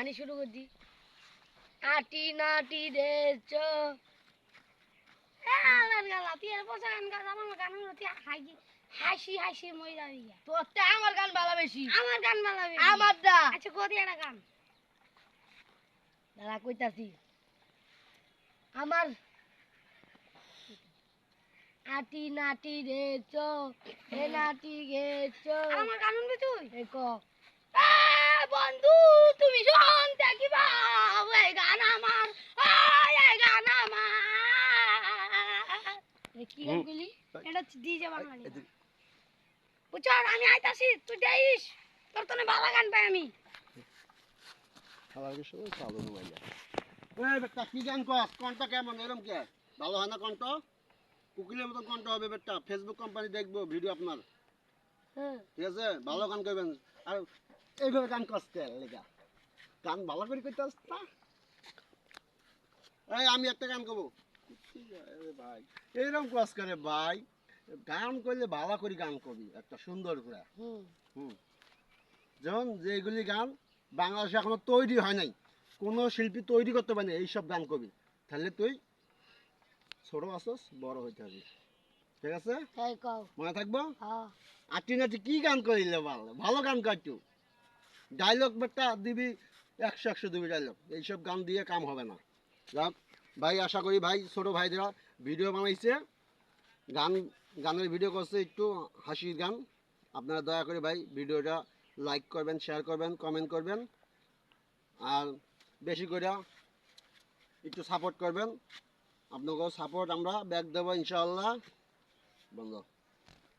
গানি শুরু করে দি আটি নাটি রে চো আলার গালা তুই এর বসে গান গাছ আমার গান তুই হাসি হাসি মই যাবি তোরটা আমার গান ভালো বেশি আমার গান ভালো বেশি আমার দা আচ্ছা কদি একটা গান দাঁড়া কইতাছি আমার আটি নাটি রে চো হে নাটি গে চো আমার গান শুনবি তুই এই ক বন্ধু তুমি শোন দেখিবা এই গান আমার এই গান আমার কি গান কইলি এটা ডিজে বাঙালি বুঝছ আমি আইতাছি তুই দেইস তোর তো ভালো গান পাই আমি খাবার কিছু চালু মোবাইল এই বেটা কি গান কস কোনটা কেমন এরকম কে ভালো হয় না কোনটা কুকিলের মতো কোনটা হবে বেটা ফেসবুক কোম্পানি দেখবো ভিডিও আপনার ঠিক আছে ভালো গান করবেন আর এইভাবে গান কষ্ট লেগা গান ভালো করে করতে আসত না এই আমি একটা গান করবো ভাই এইরকম কষ্ট করে ভাই গান করলে ভালো করে গান করবি একটা সুন্দর করে যেমন যেগুলি গান বাংলাদেশে এখনো তৈরি হয় নাই কোনো শিল্পী তৈরি করতে পারেনি এইসব গান করবি তাহলে তুই ছোট আসস বড় হইতে হবে ঠিক আছে মনে থাকবো আটি নাটি কি গান করিলে ভালো ভালো গান গাইতু ডায়লগ বেটা দিবি 100 দিবি ডায়লগ এইসব গান দিয়ে কাম হবে না যাক ভাই আশা করি ভাই ছোট ভাইরা ভিডিও বানাইছে গানের ভিডিও করছে একটু হাসির গান আপনারা দয়া করে ভাই ভিডিওটা লাইক করবেন শেয়ার করবেন কমেন্ট করবেন আর বেশি করে একটু সাপোর্ট করবেন আপনাকেও সাপোর্ট আমরা ব্যাক দেবো ইনশাআল্লাহ বন্ধু